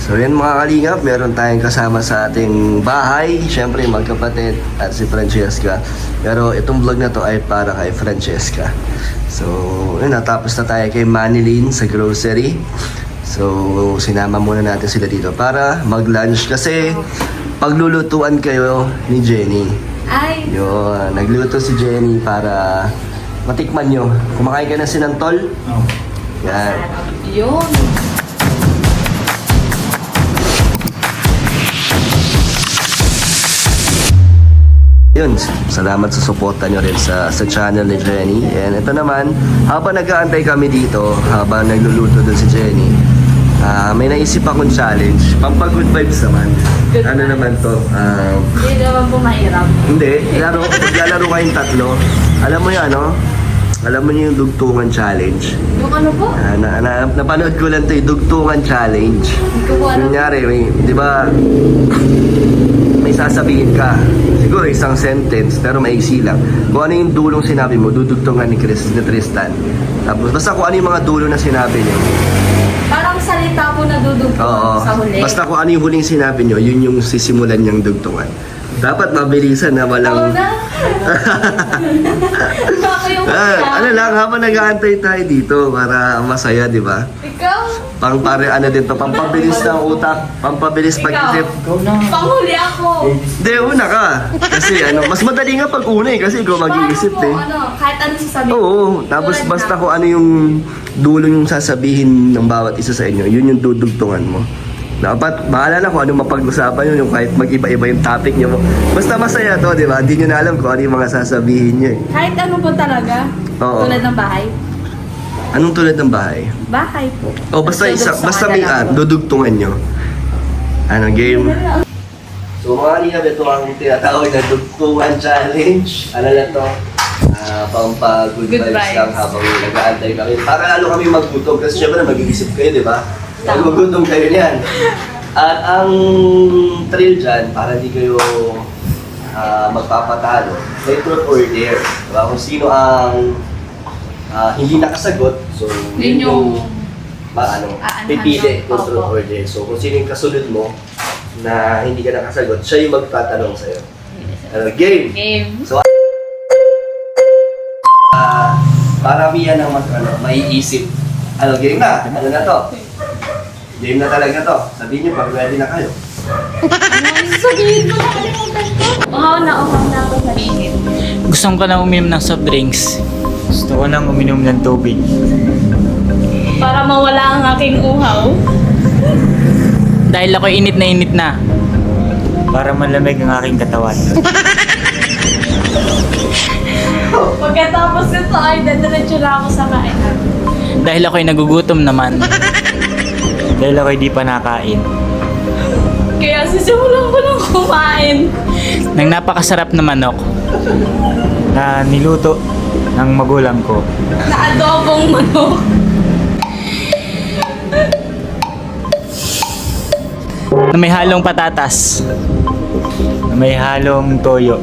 So yan mga kalingap, meron tayong kasama sa ating bahay. Siyempre magkapatid at si Francesca. Pero itong vlog na to ay para kay Francesca. So yun, natapos na tayo kay Manilyn sa grocery. So sinama muna natin sila dito para mag-lunch kasi paglulutuan kayo ni Jenny. Ay! Yun, nagluto si Jenny para matikman nyo. Kumakain ka na sinantol? Oh. Yan. Yun! Yun, salamat sa suporta nyo rin sa channel ni Jenny. And ito naman, habang nag-aantay kami dito, habang nagluluto dun si Jenny, may naisip akong challenge. Pampa-good vibes naman. Good Ano vibes. naman to? Hindi naman po mahirap. Hindi, maglalaro kayong tatlo. Alam mo yan, no? Alam mo yung dugtungan challenge. Yung ano po? Napanood ko lang to yung dugtungan challenge. Hindi ko po alam. Kunyari, di ba, may sasabihin ka. Siguro isang sentence, pero maiksi lang. Kung ano yung dulong sinabi mo, dudugtungan ni Tristan. Tapos, basta kung ano yung mga dulo na sinabi niyo. Parang salita po na dudugtong sa huli. Basta kung ano yung huling sinabi niyo, yun yung sisimulan niyang dugtungan. Dapat mabilisan na walang... Oo na! Baka yung ano lang, habang nag-aantay tayo dito para masaya, di ba? Ikaw? Ano din to, pampabilis ng utak, pampabilis pag-isip. Panghuli ako! Hindi, una ka. Kasi mas madali nga pag una eh, kasi ikaw mag-iisip Paano eh. po, ano, kahit ano sasabihin. Oo, tapos Tulad basta na- kung ano yung dulo yung sasabihin ng bawat isa sa inyo, yun yung dudugtungan mo. Dapat, bahala na kung ano mapag-usapan yun, yung kahit mag-iba-iba yung topic nyo. Basta masaya to, di ba? Hindi nyo na alam kung ano yung mga sasabihin nyo eh. Kahit ano po talaga. Oo. Tulad ng bahay. Anong tulad ng bahay? Bahay po. O basta basta may dudugtungan nyo. Ano, game? So mga kalingap, ito ang tinatawag na dugtungan challenge. Ano na to? Pampa-good Good vibes vibes. lang habang nag-aantay kami. Para lalo kami maggutom kasi syempre mag-iisip kayo, di ba? Tama. Magugutom kayo niyan. At ang thrill dyan, para hindi kayo magpapatalo, may truth or dare. Diba? Kung sino ang hindi nakasagot, so Yun yung... pipili Aanhan yung- kung truth Opo. or dare. So kung sino yung kasunod mo na hindi ka nakasagot, siya yung magtatanong sa'yo. Game! Game. So, paramihan ng maiisip. Game na. Ano na to? Game na talaga to. Sabihin nyo pag ready na kayo. Ano sabihin ko? Nakalimutan ko. Uhaw na ako sa init. Gusto ko na uminom ng soft drinks. Gusto ko nang uminom ng tubig. Para mawala ang aking uhaw. Dahil ako init na. Para malamig ang aking katawan. Pagkatapos nito ay dadiretso na ako sa kainan. Dahil ako'y nagugutom naman. Dahil ako'y di pa nakain. Kaya sisimulan ko nang kumain. Nang napakasarap na manok na niluto ng magulang ko. Na adobong manok. Na may halong patatas. Na may halong toyo.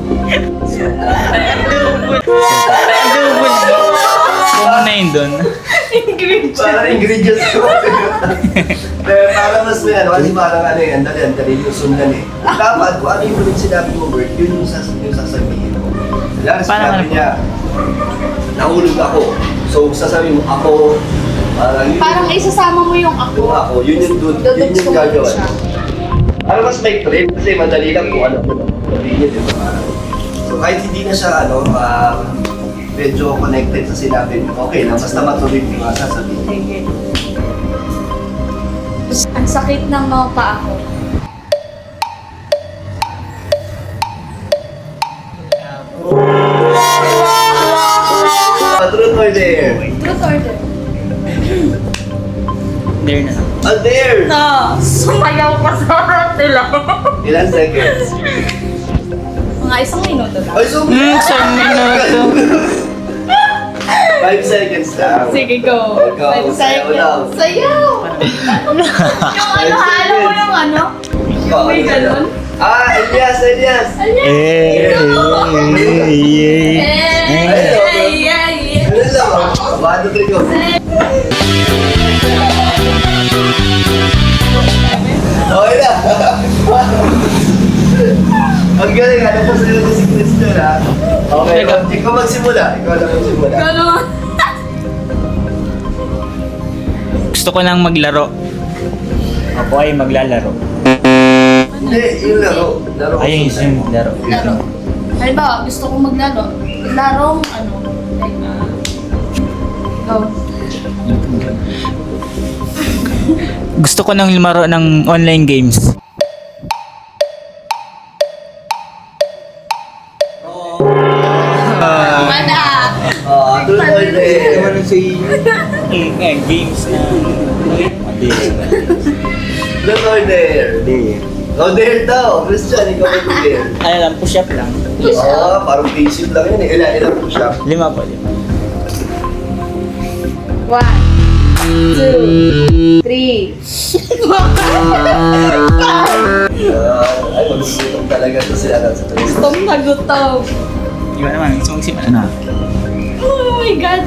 Kung na yun dun. Ingredients. Parang ingredients ko. Para mas may kasi parang ang dali yung sundan eh. Dapat kung ano yung ulit sinabi mo, Bert, yun yung sasabihin mo. Kaya Paano sinabi ano? niya, nahulog ako. So sasabihin mo, ako, Parang isasama mo yung ako. yun yung Dudugtong mo gagawin. siya. Ano mas may trip kasi madali lang kung ano sabihin niya, di ba? So kahit hindi na siya medyo connected sa sinabi mo, okay lang, basta matuloy yung mga sasabihin. Sige. Ang sakit ng mga paa ko. Truth or dare? Truth or dare? There na. Dare! No! Sumayaw pa sa harap nila. Ilan seconds? Mga isang minuto lang. Ay, so Isang minuto. 5 seconds lang. Sige, go. Go, 5 sayaw lang. seconds. Sayaw! Yung ano, alam mo yung ano? Yung may ganun? Elias! Ayan. Ano lang? 1, 2, 3, go. magsimula. Okay, ikaw magsimula. Ikaw lang magsimula. Gano'n. Gusto ko nang maglaro. Ako ay maglalaro. Hindi, yung laro. Laro. Ayun yung laro. Laro. Halimbawa, gusto kong maglaro. Larong ano? Like, go. Gusto ko nang lumaro ng online games. Mana! Tuloy na eh. Games na. Tuloy there. Oh, there daw. Christian, ikaw mag-there. Ano lang, push up lang. Oo, parang basic lang yun eh. Ilan push up? 5 po, 5. 1, 2, 3. Ay, magsusutom talaga to sila sa tuloy. Gutom na gutom. Iba naman, gusto magsimula na. Oh my God.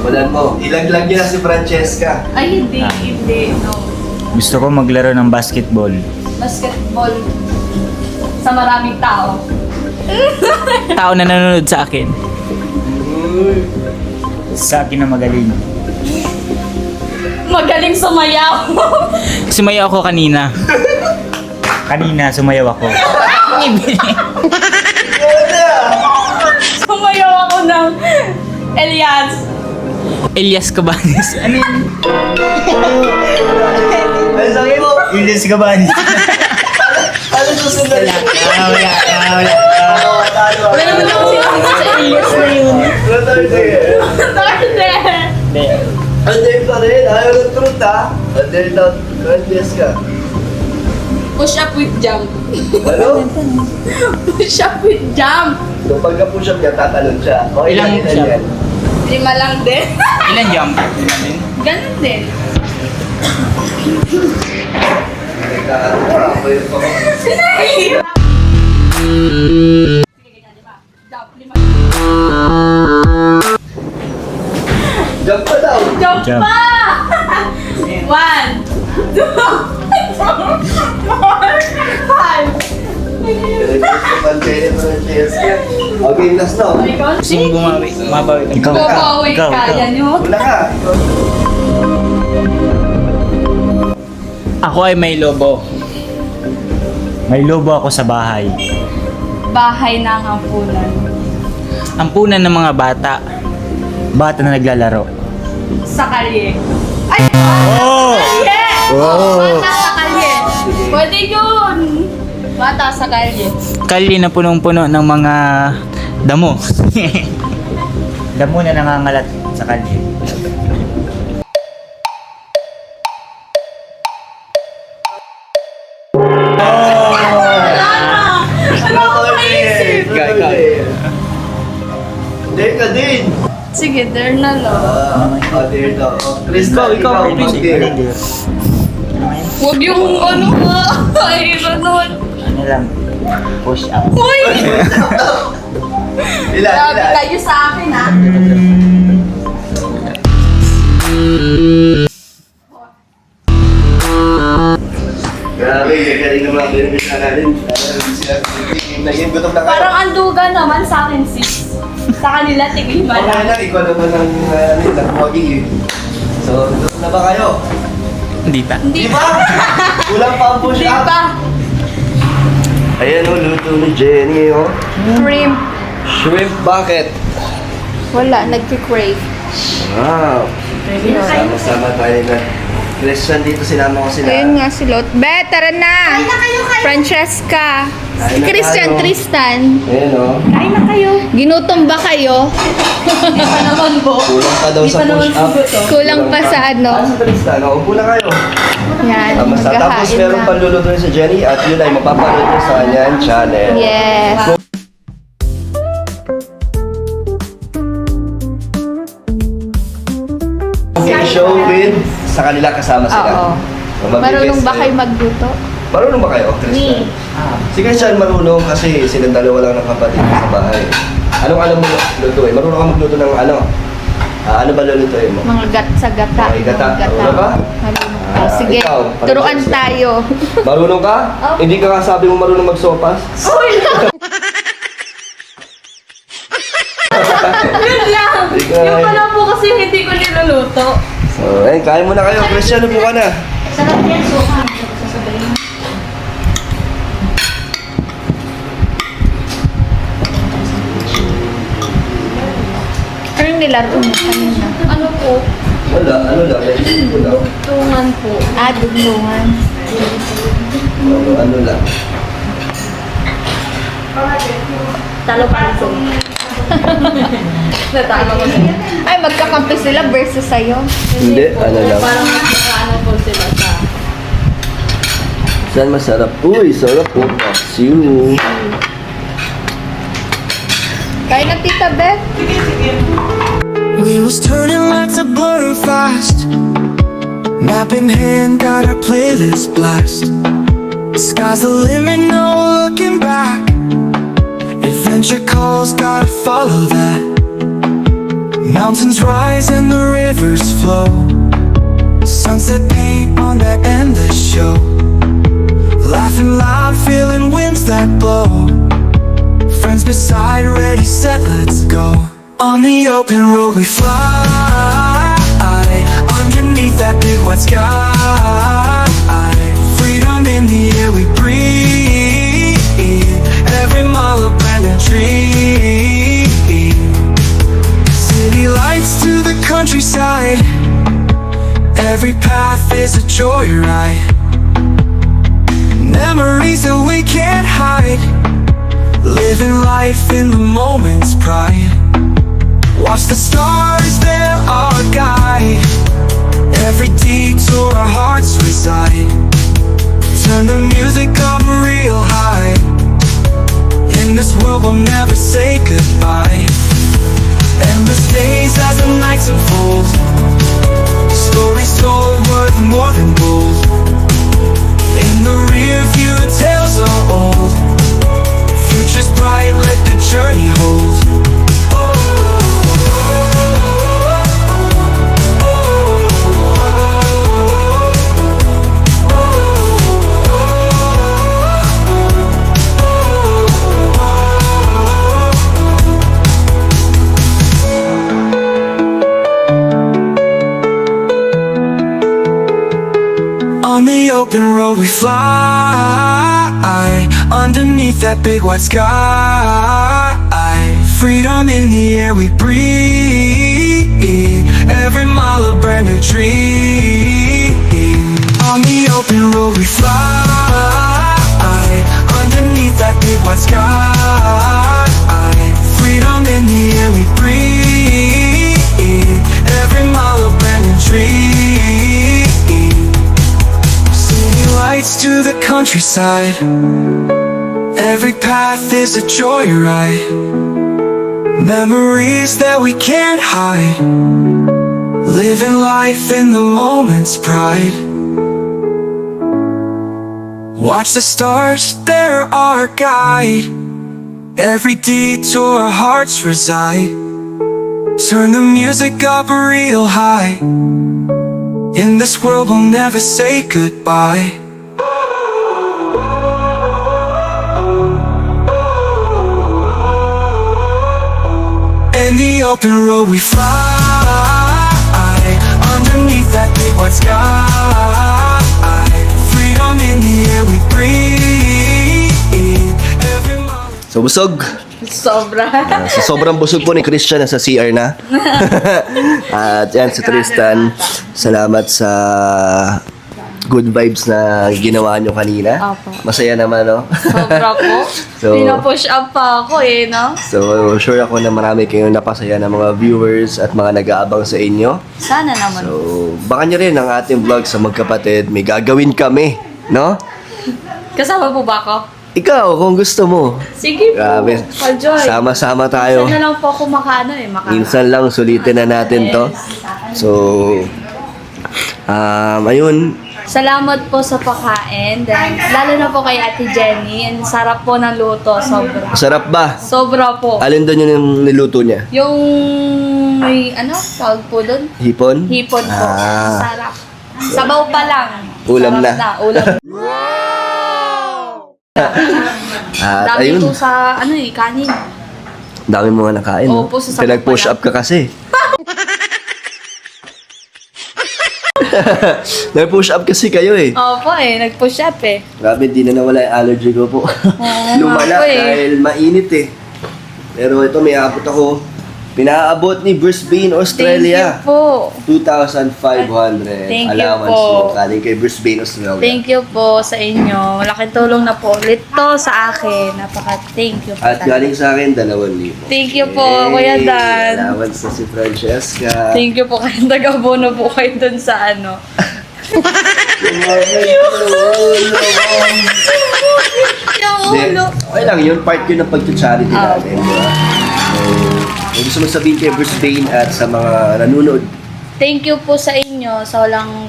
Walan mo. Ilaglag niya na si Francesca. Ay, hindi. No. Gusto ko maglaro ng basketball. Basketball. Sa maraming tao. Tao na nanonood sa akin. Sa akin na magaling. Magaling sumayaw. Sumayaw ako kanina. Kanina, sumayaw ako. Sumayaw ako ng Elias. Elias Cabanes. Ano yun? Ay, sabi mo. Elias Cabanes. Ano susunod? Wala. Wala naman ako sinasabi sa Elias na yun. Retarded. Tarde. Hindi. Andun pa rin. Ayaw ng truth ha. Andun daw. Francesca. Push up with jump. Ano? Push up with jump. So pagka-push up niya, tatalon siya. O Ilang ilan siya? yan? 5 lang din. Ilan jump? Ilan din? Ganun din. Nagkakatawa yung pa. Jump, 5. Jump pa daw. Jump Jump. pa! 1, 2, 5. Okay, last na. Gusto mo bumawi? Mabawi ka. Ikaw. Babawi kaya nyo. Una ka. Ako ay may lobo. May lobo ako sa bahay. Bahay ng ampunan. Ampunan ng mga bata. Bata na naglalaro. Sa kalye. Ay! Oh! Kalye! Oh! Bata sa kalye. Pwede yun. Bata sa kalye. Kalye na punong-puno ng mga damo. Damo na nangangalat sa kalye. Wala na! Ano ako maisip? Ikaw. There ka din. Sige, there na lang. There daw. Krista, ikaw mag-there. Huwag yung ano nga. Ay, ganun. Ano lang? Push up. Uy! Ilan, Grabe ilan? kayo sa akin, ha? Grabe, galing naman ang benefit na natin. Gutom na kayo. Parang anduga naman sa akin, sis. Sa kanila, tigil ba Okay lang? lang, ikaw naman ang nagpagi eh. So, gutom na ba kayo? Hindi pa. Hindi Di ba? Kulang pa ang push Hindi up. pa. Ayan o, luto ni Jenny o. Shrimp. Shrimp bucket. Wala, nagki-crave. Wow. Sama-sama tayo na. Christian dito, sinama ko sila. Ayun nga si Lot. Be, tara na! Kain na kayo. Francesca. Kain na Christian, tayo. Tristan. Ayan o. Kain na kayo. Ginutom ba kayo? Hindi pa naman po. Kulang pa daw Hindi sa pa naman push up. sugot, oh. Kulang pa sa ano. Ah, sa Tristan. O, upo na kayo. Yan, Tapos maghahain meron na. panluluto rin si Jenny at yun ay mapapanood niyo sa kanyang channel. Yes. Okay, show with sa kanila kasama sila. Oo. So, magbibigay Marunong ba sila. kayo magluto? Marunong ba kayo, Christian? Si Christian marunong kasi silang dalawa lang ng kapatid sa bahay. Anong alam mo lutuin? Marunong ka magluto ng ano? Ano ba lulutuin mo? Mga sa gata. Mga gata. Mga Marunong ka? Marunong ka. Ah, Sige, ikaw, turuan Francesca. tayo. Marunong ka? Hindi ka nga sabi mo marunong magsopas? Yung pala po kasi hindi ko niluluto. So, ayun, kain muna kayo. Christian, upo ka na. Sarap yan, so sasabayin. Anong nilaro mo kanina? Ano po? Wala, ano lang, medyo lang. Tungan po. Duglungan. Ano lang. Talo pa po. Natalo ko siya. Ay, magkakampi sila versus sa'yo. Hindi, ano lang. Parang ano po sila sa... Saan masarap? Uy, sarap po. Siu. Kaya na Tita Beth. Wheels turning lights a blur fast. Map in hand, got our playlist blast. Sky's the limit, no looking back. Adventure calls, gotta follow that. Mountains rise and the rivers flow. Sunset paint on that endless show. Laughing loud, feeling winds that blow. Friends beside, ready, set, let's go. On the open road we fly, underneath that big white sky. Freedom in the air we breathe, every mile a brand new tree. City lights to the countryside, every path is a joyride. Memories that we can't hide, living life in the moment's pride. Watch the stars, they're our guide. Every detour our hearts reside. Turn the music up real high. In this world we'll never say goodbye. Endless days as the nights unfold. Stories told worth more than gold. In the rear view the tales are old. Future's bright, let the journey hold. On the open road we fly, underneath that big white sky. Freedom in the air we breathe, every mile a brand new tree. On the open road we fly, underneath that big white sky. Freedom in the air we breathe, every mile a brand new tree. Lights to the countryside, every path is a joyride. Memories that we can't hide, living life in the moment's pride. Watch the stars, they're our guide. Every detour our hearts reside. Turn the music up real high. In this world we'll never say goodbye. In the open road we fly, underneath that big white sky. Freedom in the air we breathe, every mile. So, busog. Sobra. So, sobrang busog po ni Christian na sa CR na. At yan, si Tristan, salamat sa good vibes na ginawa nyo kanina. Opo. Masaya naman, no? Sobra po. So- Pinapush up pa ako eh, no? So, sure ako na marami kayong napasaya ng mga viewers at mga nag-aabang sa inyo. Sana naman. So, baka nyo rin ang ating vlog sa Magkapatid. May gagawin kami, no? Kasama po ba ako? Ikaw, kung gusto mo. Sige po. Grabe. Ka-joy. Sama-sama tayo. Sana lang po ako makaano eh. Minsan lang, sulitin na natin to. So, ayun. Salamat po sa pagkain. Then, lalo na po kay Ate Jenny. Ang sarap po ng luto. Sobra. Sarap ba? Sobra po. Alin doon yung niluto niya? Yung may ano? Tawag po doon? Hipon? Hipon po. Ah. Sarap. Sabaw pa lang. Ulam Sarap na. Ulam. At Dami ayun, po sa ano eh, kanin. dami mo nga nakain. no? Opo, sasabog Pinag-push pa lang. up ka kasi. Nag-push up kasi kayo eh. Opo nag-push up eh. Grabe, di na nawala yung allergy ko po. Lumala nga po eh. dahil mainit eh. Pero ito, may abot ako. Pinaabot ni Brisbane, Australia. Thank you po. 2,500 Thank you allowance po. mo. Kaling kay Brisbane, Australia. Thank you po sa inyo. Malaking tulong na po ulit to sa akin. Napaka-thank you po. At talaga. galing sa akin, 2,000. Thank you po, Kuya Dan. Allowance na si Francesca. Thank you po kasi nag-abono po kayo dun sa ano. Yung Hindi, ulo. okay lang, yun part yun ng pag-charity Ah. natin, di ba? So, gusto mo sabihin kay Brisbane at sa mga nanonood, Thank you po sa inyo sa walang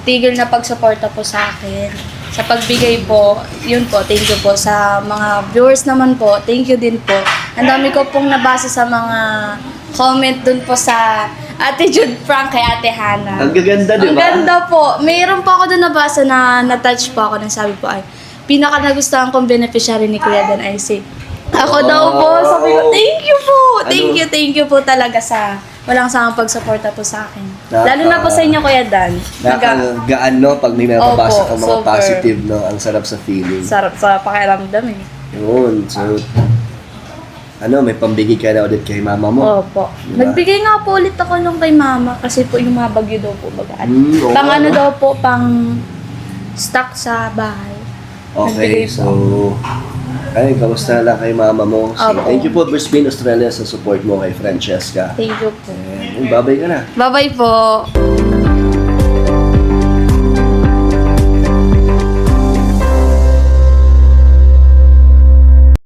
tigil na pagsuporta po sa akin. Sa pagbigay po, yun po, thank you po. Sa mga viewers naman po, thank you din po. Ang dami ko pong nabasa sa mga comment dun po sa attitude prank kay Ate Hana. ang gaganda, di Ang ba? ganda po. Mayroon po ako dun nabasa na na-touch po ako nang sabi po ay, pinaka nagustuhan kong beneficiary ni Kuya Dan ay si ako daw po. Sabi ko, thank you po. Thank you po talaga sa walang samang pagsuporta po sa akin. Lalo na po sa inyo, Kuya Dan. Nakagaan, no? Pag may mapapasa Opo, kang mga super. positive, no? Ang sarap sa feeling. Sarap sa pakiramdam eh. Yun. So, may pambigay ka na ulit kay mama mo. Opo. Diba? Nagbigay nga po ulit ako nung kay mama kasi po yung mga bagyo daw po bagaan. Oo Pang nga, ano no? daw po, pang stock sa bahay. Okay, Nagbigay po. so, kamusta lang kay mama mo? So, Opo. thank you po, Brisbane, Australia, sa support mo kay Francesca. Thank you po. Babay ka na. Bye-bye po.